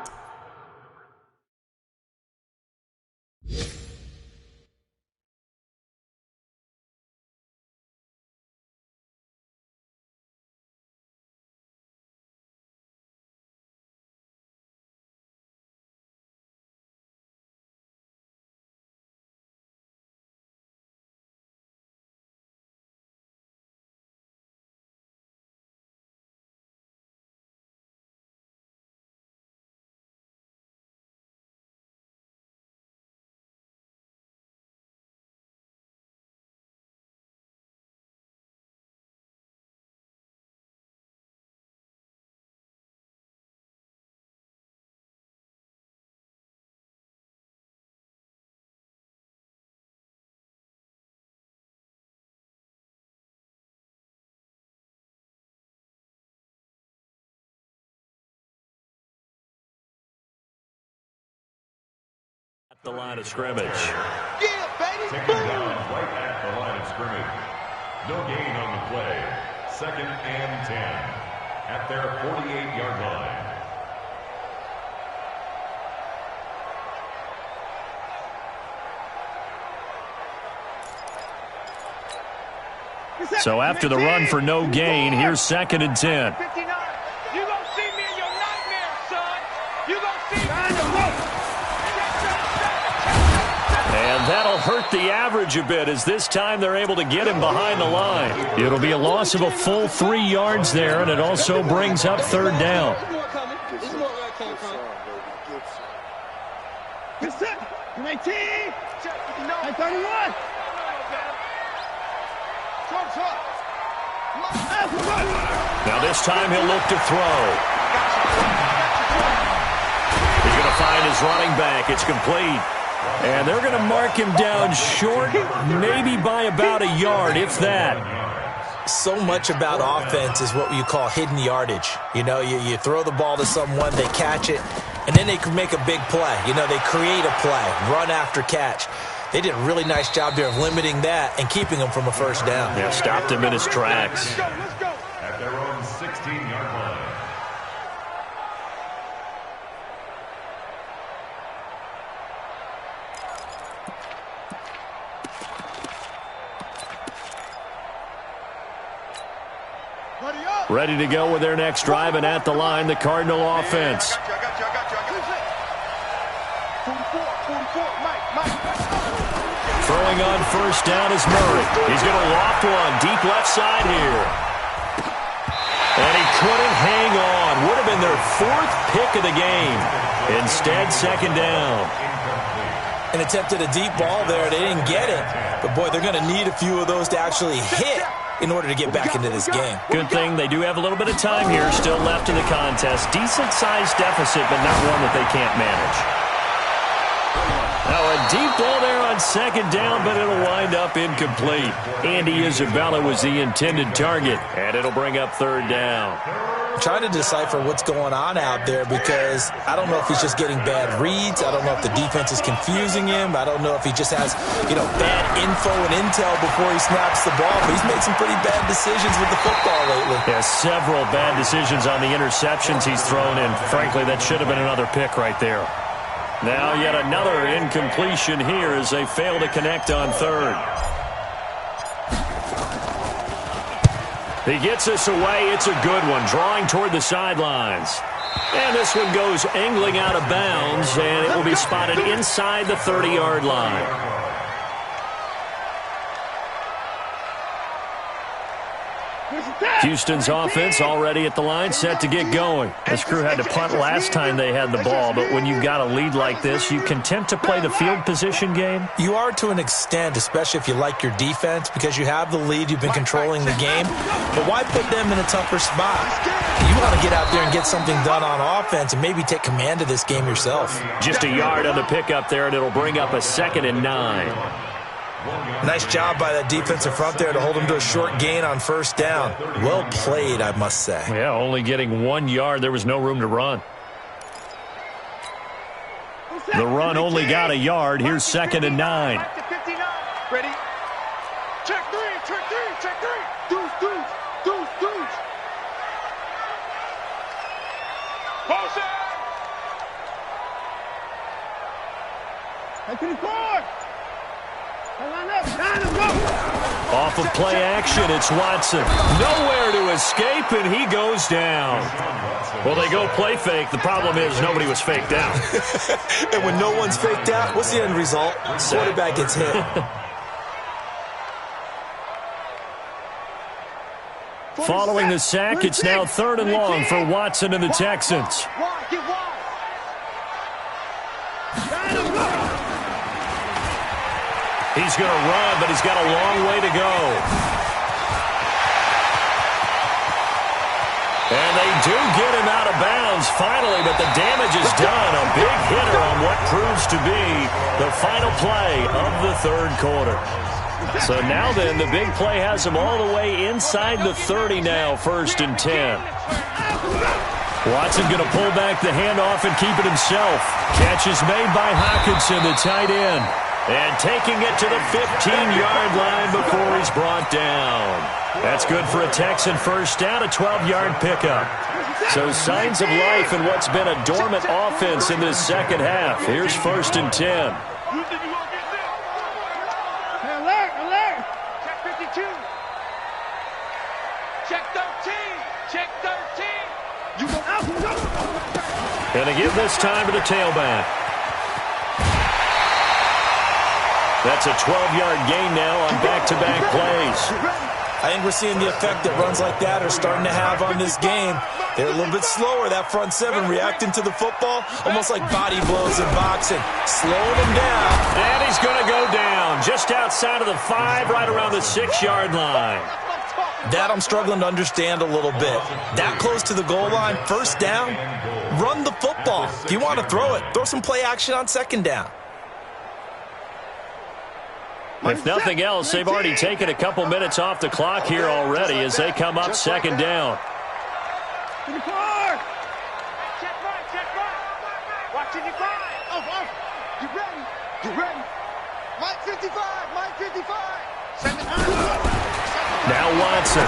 the line of scrimmage. Yeah, baby. Taken down right at the line of scrimmage. No gain on the play. 2nd and 10 at their 48-yard line. So after the run for no gain, here's 2nd and 10. 59. You gonna see me in your nightmare, son. You gonna see me. And that'll hurt the average a bit as this time they're able to get him behind the line. It'll be a loss of a full 3 yards there, and it also brings up 3rd down. Now this time he'll look to throw. He's going to find his running back. It's complete. And they're going to mark him down short, maybe by about a yard, if that. So much about offense is what you call hidden yardage. You throw the ball to someone, they catch it, and then they can make a big play. They create a play, run after catch. They did a really nice job there of limiting that and keeping him from a 1st down. Yeah, stopped him in his tracks. Let's go. At their own 16-yard line. Ready to go with their next drive, and at the line, the Cardinal offense. I got you. 44, Mike. Throwing on 1st down is Murray. He's going to loft one deep left side here. And he couldn't hang on. Would have been their 4th pick of the game. Instead, 2nd down. And attempted a deep ball there. They didn't get it. But, boy, they're going to need a few of those to actually hit in order to get back into this game. Good thing they do have a little bit of time here still left in the contest. Decent-sized deficit, but not one that they can't manage. Now a deep ball there on 2nd down, but it'll wind up incomplete. Andy Isabella was the intended target, and it'll bring up 3rd down. I'm trying to decipher what's going on out there because I don't know if he's just getting bad reads. I don't know if the defense is confusing him. I don't know if he just has, bad info and intel before he snaps the ball. But he's made some pretty bad decisions with the football lately. Yeah, several bad decisions on the interceptions he's thrown, and frankly, that should have been another pick right there. Now yet another incompletion here as they fail to connect on third. He gets this away. It's a good one, drawing toward the sidelines. And this one goes angling out of bounds, and it will be spotted inside the 30-yard line. Houston's offense already at the line, set to get going. This crew had to punt last time they had the ball, but when you've got a lead like this, you content to play the field position game? You are to an extent, especially if you like your defense, because you have the lead, you've been controlling the game. But why put them in a tougher spot? You want to get out there and get something done on offense and maybe take command of this game yourself. Just a yard on the pickup there, and it'll bring up a 2nd and 9. Nice job by that defensive front there to hold him to a short gain on first down. Well played, I must say. Yeah, only getting 1 yard. There was no room to run. The run only got a yard. Here's 2nd and 9. Ready? Check three, check three, check three. Deuce. Motion! Head to the court! Off of play action, it's Watson. Nowhere to escape, and he goes down. Well, they go play fake. The problem is nobody was faked out. And when no one's faked out, what's the end result? Quarterback gets hit. Following the sack, it's now 3rd and long for Watson and the Texans. He's going to run, but he's got a long way to go. And they do get him out of bounds finally, but the damage is done. A big hitter on what proves to be the final play of the 3rd quarter. So now then, the big play has him all the way inside the 30 now, 1st and 10. Watson going to pull back the handoff and keep it himself. Catch is made by Hawkinson, the tight end. And taking it to the 15-yard line before he's brought down. That's good for a Texan first down, a 12-yard pickup. So signs of life in what's been a dormant offense in this second half. Here's 1st and 10. Alert! Check 52. Check 13. Check 13. You go out. Going to give this time to the tailback. That's a 12-yard gain now on back-to-back plays. I think we're seeing the effect that runs like that are starting to have on this game. They're a little bit slower, that front 7, reacting to the football, almost like body blows in boxing, slowing them down. And he's going to go down just outside of the 5, right around the 6-yard line. That I'm struggling to understand a little bit. That close to the goal line, first down, run the football. If you want to throw it, throw some play action on second down. If nothing else, they've already taken a couple minutes off the clock here already as they come up second down. To the car! Check right. Watching your five. You ready? You ready? Mike 55. Send it. Now Watson.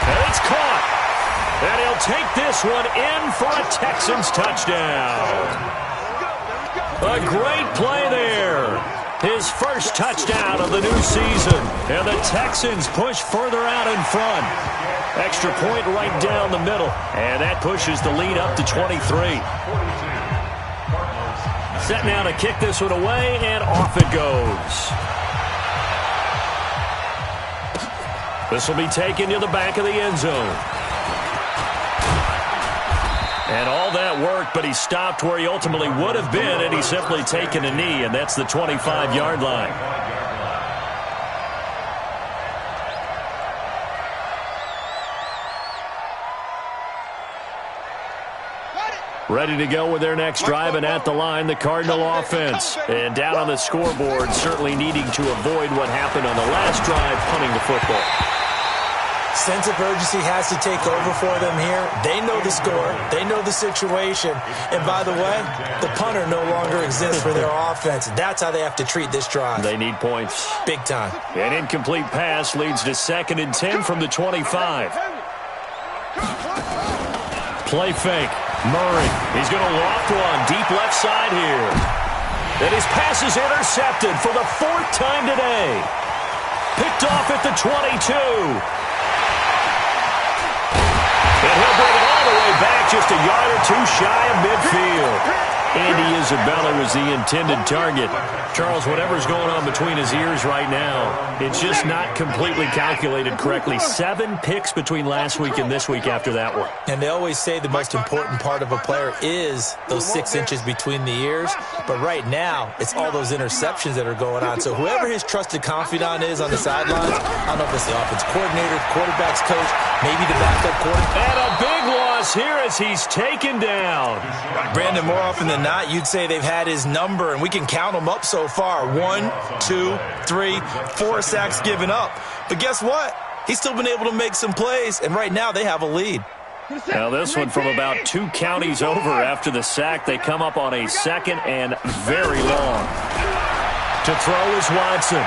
And it's caught. And he'll take this one in for a Texans touchdown. A great play there. His first touchdown of the new season. And the Texans push further out in front. Extra point right down the middle. And that pushes the lead up to 23. Set now to kick this one away, and off it goes. This will be taken to the back of the end zone. And all that worked, but he stopped where he ultimately would have been, and he's simply taken a knee, and that's the 25-yard line. Ready to go with their next drive, and at the line, the Cardinal offense. And down on the scoreboard, certainly needing to avoid what happened on the last drive, punting the football. Sense of urgency has to take over for them here. They know the score. They know the situation. And by the way, the punter no longer exists for their offense. That's how they have to treat this drive. They need points. Big time. An incomplete pass leads to 2nd and 10 from the 25. Play fake. Murray, he's going to loft one deep left side here. And his pass is intercepted for the 4th time today. Picked off at the 22. And he'll bring it all the way back just a yard or two shy of midfield. Andy Isabella was the intended target. Charles, whatever's going on between his ears right now, it's just not completely calculated correctly. 7 picks between last week and this week after that one. And they always say the most important part of a player is those 6 inches between the ears. But right now, it's all those interceptions that are going on. So whoever his trusted confidant is on the sidelines, I don't know if it's the offense coordinator, quarterback's coach, maybe the backup quarterback. And a big loss here as he's taken down. Brandon, more often than not, you'd say they've had his number, and we can count them up so far. 1, 2, 3, 4 sacks given up. But guess what? He's still been able to make some plays, and right now they have a lead. Now this one from about 2 counties over after the sack. They come up on a 2nd and very long. To throw is Watson.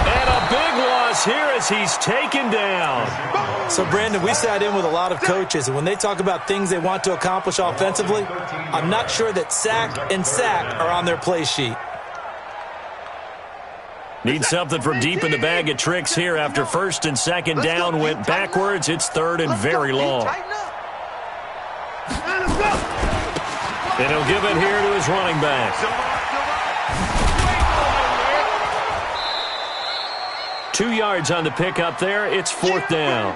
And a big loss here as he's taken down. So, Brandon, we sat in with a lot of coaches, and when they talk about things they want to accomplish offensively, I'm not sure that sack and sack are on their play sheet. Need something from deep in the bag of tricks here after 1st and 2nd down went backwards. It's 3rd and very long. And he'll give it here to his running back. 2 yards on the pickup there. It's 4th down.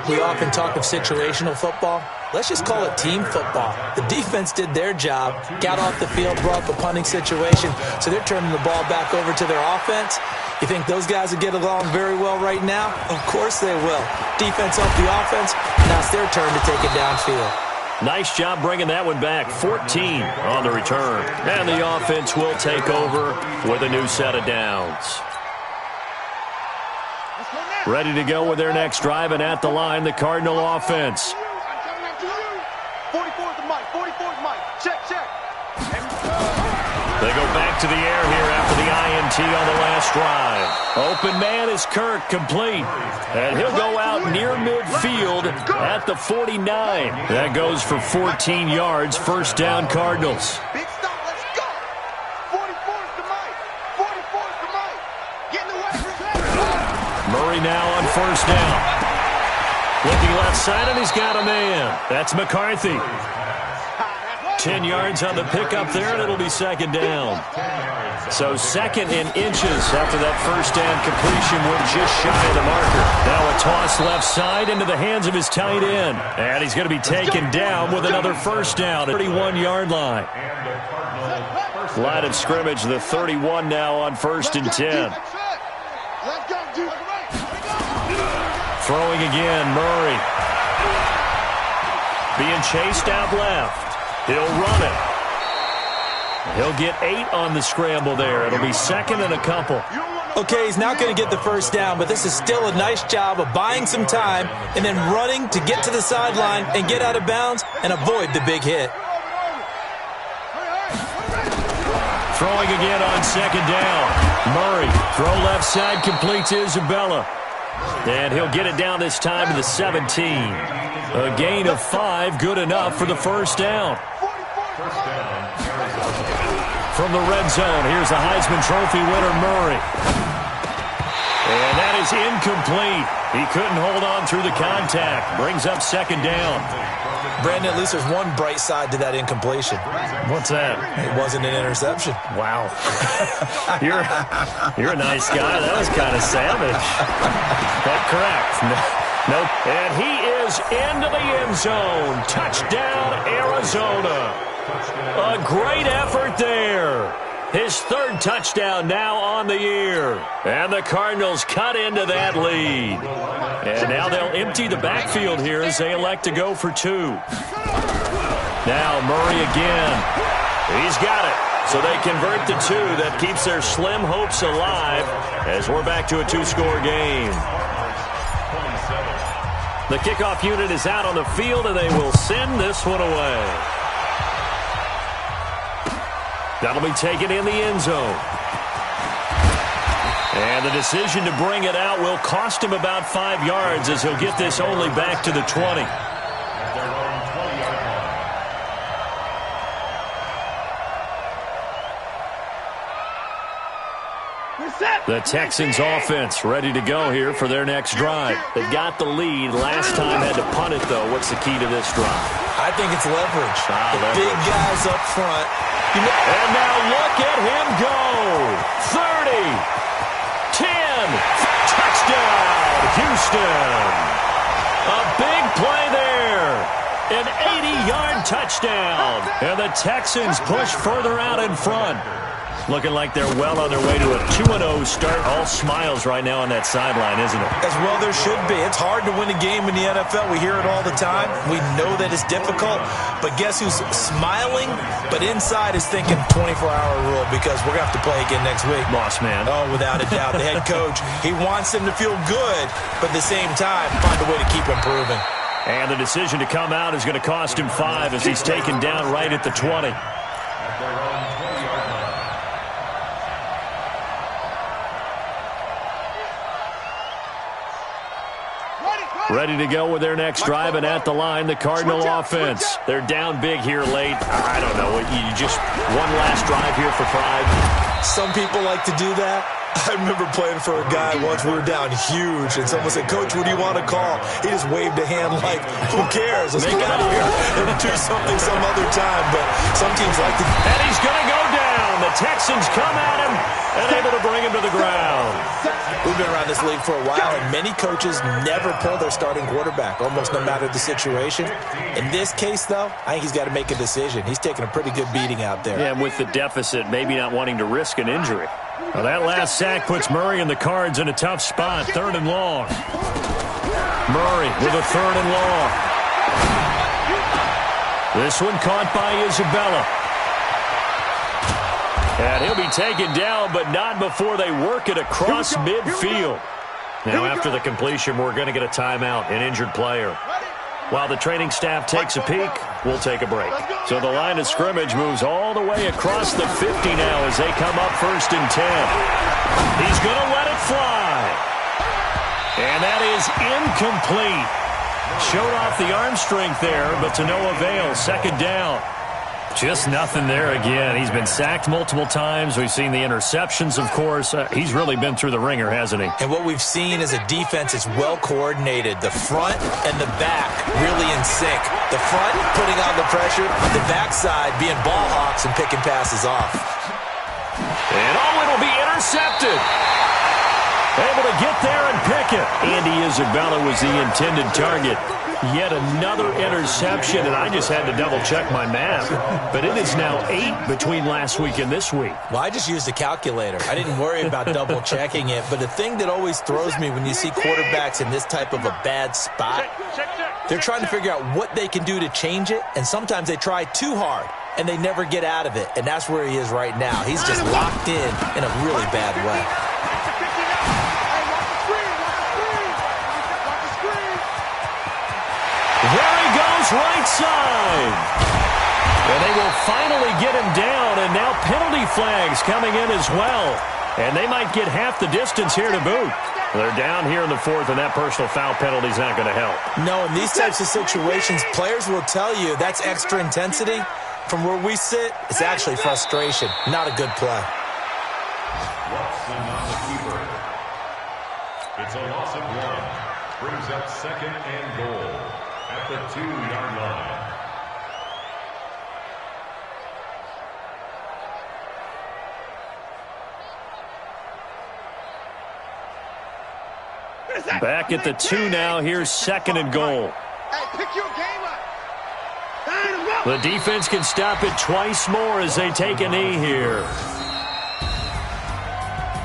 We often talk of situational football. Let's just call it team football. The defense did their job, got off the field, brought up a punting situation, so they're turning the ball back over to their offense. You think those guys will get along very well right now? Of course they will. Defense off the offense, now it's their turn to take it downfield. Nice job bringing that one back. 14 on the return. And the offense will take over with a new set of downs. Ready to go with their next drive, and at the line, the Cardinal offense. 44's Mike. 44's Mike. Check. They go back to the air here after the INT on the last drive. Open man is Kirk, complete. And he'll go out near midfield at the 49. That goes for 14 yards, 1st down Cardinals. Big stop, let's go. 44's to Mike. 44's to Mike. Get in the way. Murray now on 1st down. Looking left side, and he's got a man. That's McCarthy. 10 yards on the pickup there, and it'll be 2nd down. So 2nd and inches after that 1st down completion went just shy of the marker. Now a toss left side into the hands of his tight end. And he's going to be taken down with another 1st down at the 31-yard line. Line of scrimmage, the 31 now on 1st and 10. Throwing again, Murray. Being chased out left. He'll run it. He'll get 8 on the scramble there. It'll be 2nd and a couple. Okay, he's not going to get the 1st down, but this is still a nice job of buying some time and then running to get to the sideline and get out of bounds and avoid the big hit. Throwing again on 2nd down. Murray, throw left side, completes Isabella. And he'll get it down this time to the 17. A gain of 5, good enough for the 1st down. From the red zone, here's the Heisman Trophy winner, Murray. And that is incomplete. He couldn't hold on through the contact. Brings up 2nd down. Brandon, at least there's one bright side to that incompletion. What's that? It wasn't an interception. Wow. You're a nice guy. That was kind of savage. But correct. Nope. And he is into the end zone. Touchdown, Arizona. A great effort there. His 3rd touchdown now on the year. And the Cardinals cut into that lead. And now they'll empty the backfield here as they elect to go for 2. Now Murray again. He's got it. So they convert the 2. That keeps their slim hopes alive as we're back to a 2-score game. The kickoff unit is out on the field, and they will send this one away. That'll be taken in the end zone. And the decision to bring it out will cost him about 5 yards as he'll get this only back to the 20. The Texans offense ready to go here for their next drive. They've got the lead. Last time had to punt it, though. What's the key to this drive? I think it's leverage. The big guys up front. And now look at him go. 30, 10, touchdown, Houston. A big play there. An 80-yard touchdown. And the Texans push further out in front. Looking like they're well on their way to a 2-0 start. All smiles right now on that sideline, isn't it? As well there should be. It's hard to win a game in the NFL. We hear it all the time. We know that it's difficult. But guess who's smiling? But inside is thinking 24-hour rule because we're going to have to play again next week. Boss man. Oh, without a doubt. The head coach, he wants them to feel good, but at the same time, find a way to keep improving. And the decision to come out is going to cost him 5 as he's taken down right at the 20. Ready to go with their next drive, and at the line, the Cardinal offense. They're down big here late. I don't know. You just one last drive here for pride. Some people like to do that. I remember playing for a guy once. We were down huge, and someone said, "Coach, what do you want to call?" He just waved a hand like, "Who cares? Let's get out of here and do something some other time." But some teams like to. And he's going to go down. The Texans come at him and able to bring him to the ground. We've been around this league for a while, and many coaches never pull their starting quarterback, almost no matter the situation. In this case, though, I think he's got to make a decision. He's taking a pretty good beating out there. Yeah, and with the deficit, maybe not wanting to risk an injury. Well, that last sack puts Murray and the Cards in a tough spot, 3rd and long. Murray with a 3rd and long. This one caught by Isabella. And he'll be taken down, but not before they work it across midfield. Now, after the completion, we're going to get a timeout, an injured player. While the training staff takes a peek, we'll take a break. So the line of scrimmage moves all the way across the 50 now as they come up 1st and 10. He's going to let it fly. And that is incomplete. Showed off the arm strength there, but to no avail. 2nd down. Just nothing there again. He's been sacked multiple times. We've seen the interceptions, of course. He's really been through the ringer, hasn't he? And what we've seen is a defense that's well coordinated. The front and the back really in sync. The front putting on the pressure, the backside being ball hawks and picking passes off. And it'll be intercepted. Able to get there and pick it. Andy Isabella was the intended target. Yet another interception, and I just had to double-check my math. But it is now 8 between last week and this week. Well, I just used a calculator. I didn't worry about double-checking it. But the thing that always throws me when you see quarterbacks in this type of a bad spot, they're trying to figure out what they can do to change it, and sometimes they try too hard, and they never get out of it. And that's where he is right now. He's just locked in a really bad way. There he goes, right side. And they will finally get him down, and now penalty flags coming in as well. And they might get half the distance here to boot. They're down here in the 4th, and that personal foul penalty is not going to help. No, in these types of situations, players will tell you that's extra intensity. From where we sit, it's actually frustration. Not a good play. Watson on the keeper. It's a loss of 1. Brings up 2nd and goal at the 2-yard line. Back at the 2 now. Here's 2nd and goal. Hey, pick your game up. The defense can stop it twice more as they take a knee here.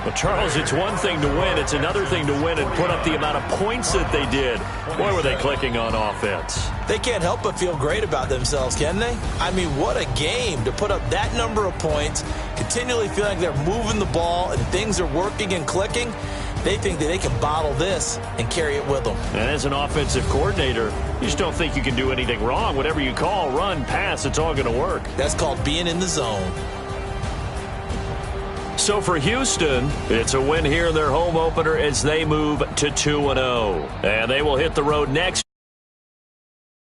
Well, Charles, it's one thing to win. It's another thing to win and put up the amount of points that they did. Boy, were they clicking on offense. They can't help but feel great about themselves, can they? I mean, what a game to put up that number of points, continually feel like they're moving the ball and things are working and clicking. They think that they can bottle this and carry it with them. And as an offensive coordinator, you just don't think you can do anything wrong. Whatever you call, run, pass, it's all going to work. That's called being in the zone. So for Houston, it's a win here in their home opener as they move to 2-0. And they will hit the road next.